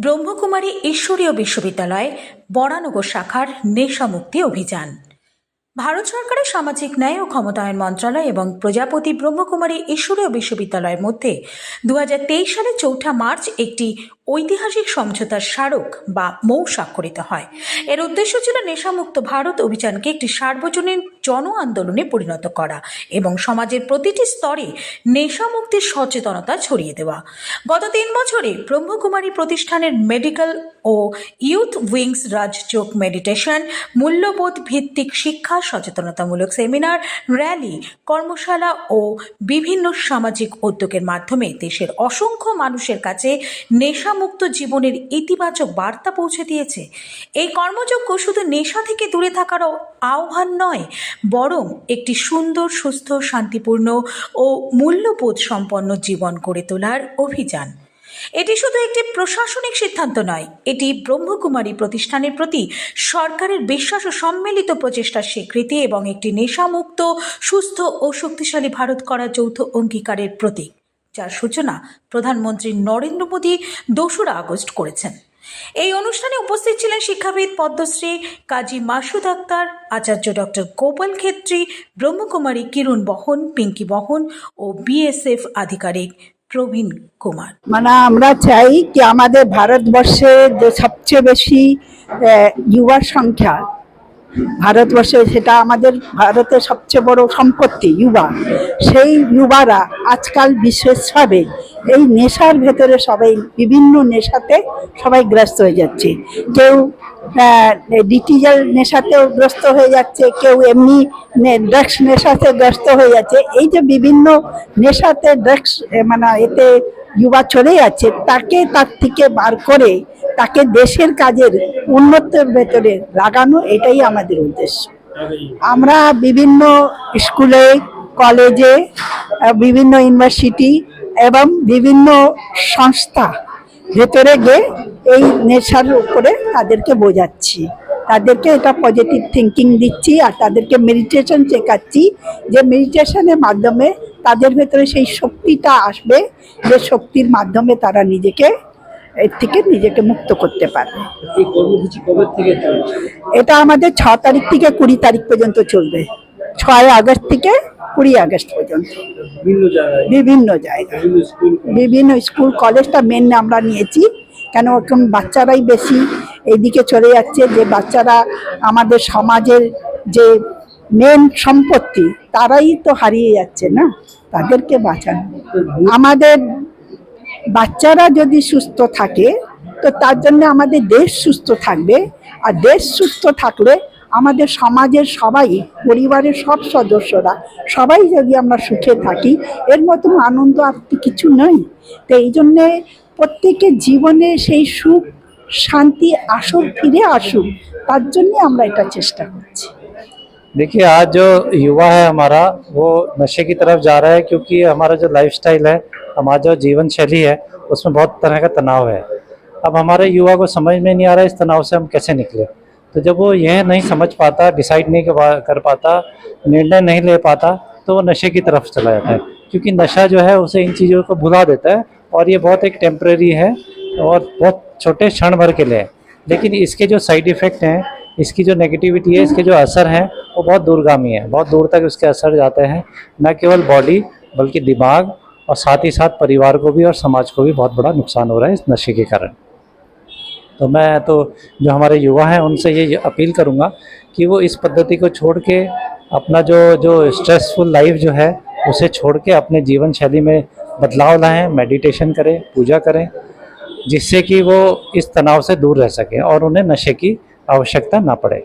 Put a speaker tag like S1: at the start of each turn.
S1: ব্রহ্মকুমারী ঈশ্বরীয় বিশ্ববিদ্যালয় বরানগর শাখার নেশামুক্তি অভিযান। ভারত সরকারের সামাজিক ন্যায় ও ক্ষমতায়ন মন্ত্রণালয় এবং প্রজাপতি ব্রহ্মকুমারী ঈশ্বরীয় বিশ্ববিদ্যালয়ের মধ্যে 2023 সালের 4 মার্চ একটি ঐতিহাসিক সমঝোতার স্মারক বা মৌ স্বাক্ষরিত হয়। এর উদ্দেশ্য ছিল নেশামুক্ত ভারত অভিযানকে একটি সার্বজনীন জন আন্দোলনে পরিণত করা এবং সমাজের প্রতিটি স্তরে নেশামুক্তির সচেতনতা ছড়িয়ে দেওয়া। গত 3 বছরে ব্রহ্মকুমারী প্রতিষ্ঠানের মেডিকেল ও ইউথ উইংস রাজযোগ মেডিটেশন, মূল্যবোধ ভিত্তিক শিক্ষা, সচেতনতামূলক সেমিনার, র্যালি, কর্মশালা ও বিভিন্ন সামাজিক উদ্যোগের মাধ্যমে দেশের অসংখ্য মানুষের কাছে নেশামুক্ত জীবনের ইতিবাচক বার্তা পৌঁছে দিয়েছে। এই কর্মযজ্ঞ শুধু নেশা থেকে দূরে থাকার আহ্বান নয়, বরং একটি সুন্দর, সুস্থ, শান্তিপূর্ণ ও মূল্যবোধ সম্পন্ন জীবন গড়ে তোলার অভিযান। এটি শুধু একটি প্রশাসনিক সিদ্ধান্ত নয়, এটি ব্রহ্মকুমারী প্রতিষ্ঠানের প্রতি সরকারের বিশ্বাস ও সম্মিলিত প্রচেষ্টার স্বীকৃতি এবং একটি নেশামুক্ত, সুস্থ ও শক্তিশালী ভারত করার যৌথ অঙ্গীকারের প্রতীক, যার সূচনা প্রধানমন্ত্রী নরেন্দ্র মোদী 2 আগস্ট করেছেন। এই অনুষ্ঠানে উপস্থিত ছিলেন শিক্ষাবিদ পদ্মশ্রী কাজী মাসুদ আক্তার, আচার্য ডক্টর গোপাল খেত্রী, ব্রহ্মকুমারী কিরণ বহন, পিঙ্কি বহন ও বিএসএফ আধিকারিক প্রবীণ কুমার।
S2: মানে আমরা চাই কি আমাদের ভারতবর্ষে যে সবচেয়ে বেশি যুবার সংখ্যা ভারতবর্ষে, সেটা আমাদের ভারতের সবচেয়ে বড় সম্পত্তি যুবা। সেই যুবারা আজকাল বিশেষভাবে এই নেশার ভেতরে সবাই বিভিন্ন নেশাতে সবাই গ্রস্ত হয়ে যাচ্ছে। কেউ ডিজিটাল নেশাতেও গ্রস্ত হয়ে যাচ্ছে, কেউ এমনি ড্রাগস নেশাতে গ্রস্ত হয়ে যাচ্ছে। এই যে বিভিন্ন নেশাতে ড্রাগস মানে এতে যুবা চলে যাচ্ছে, তাকে তার থেকে বার করে তাকে দেশের কাজের উন্নতির ভেতরে লাগানো, এটাই আমাদের উদ্দেশ্য। আমরা বিভিন্ন স্কুলে, কলেজে, বিভিন্ন ইউনিভার্সিটি এবং বিভিন্ন সংস্থা ভেতরে গিয়ে এই নেশার উপরে তাদেরকে বোঝাচ্ছি, তাদেরকে এটা পজিটিভ থিঙ্কিং দিচ্ছি আর তাদেরকে মেডিটেশন শেখাচ্ছি, যে মেডিটেশনের মাধ্যমে তাদের ভেতরে সেই শক্তিটা আসবে, যে শক্তির মাধ্যমে তারা নিজেকে এর থেকে নিজেকে মুক্ত করতে পারবে। এটা আমাদের 6 তারিখ থেকে 20 তারিখ পর্যন্ত চলবে। 6 আগস্ট থেকে 20 আগস্ট পর্যন্ত বিভিন্ন জায়গায় বিভিন্ন স্কুল কলেজটা মেন আমরা নিয়েছি, কেন এখন বাচ্চারাই বেশি এইদিকে চলে যাচ্ছে। যে বাচ্চারা আমাদের সমাজের যে মেন সম্পত্তি, তারাই তো হারিয়ে যাচ্ছে না, তাদেরকে বাঁচানো। আমাদের বাচ্চারা যদি সুস্থ থাকে তো তার জন্য আমাদের দেশ সুস্থ থাকবে, আর দেশ সুস্থ থাকলে আমাদের সমাজের সবাই, পরিবারের সব সদস্যরা সবাই যদি আমরা সুখে থাকি, এর মতন আনন্দ আর কিছু নয়। তো এই জন্যে প্রত্যেকের জীবনে সেই সুখ শান্তি আসুক, ফিরে আসুক, তার জন্য আমরা এটা চেষ্টা করছি।
S3: देखिए, आज जो युवा है हमारा, वो नशे की तरफ जा रहा है, क्योंकि हमारा जो लाइफस्टाइल है, हमारा जो जीवन शैली है, उसमें बहुत तरह का तनाव है। अब हमारे युवा को समझ में नहीं आ रहा है इस तनाव से हम कैसे निकले। तो जब वो यह नहीं समझ पाता, डिसाइड नहीं कर पाता, निर्णय नहीं ले पाता, तो वो नशे की तरफ चला जाता है, क्योंकि नशा जो है उसे इन चीज़ों को भुला देता है, और ये बहुत एक टेम्परेरी है और बहुत छोटे क्षण भर के लिए है। लेकिन इसके जो साइड इफ़ेक्ट हैं, इसकी जो नेगेटिविटी है, इसके जो असर हैं, वो बहुत दूरगामी है। बहुत दूर तक इसके असर जाते हैं, न केवल बॉडी बल्कि दिमाग, और साथ ही साथ परिवार को भी और समाज को भी बहुत बड़ा नुकसान हो रहा है इस नशे के कारण। तो मैं तो जो हमारे युवा हैं उनसे ये अपील करूँगा कि वो इस पद्धति को छोड़ के अपना जो स्ट्रेसफुल लाइफ जो है उसे छोड़ के अपने जीवन शैली में बदलाव लाएँ, मेडिटेशन करें, पूजा करें, जिससे कि वो इस तनाव से दूर रह सकें और उन्हें नशे की आवश्यकता ना पड़े।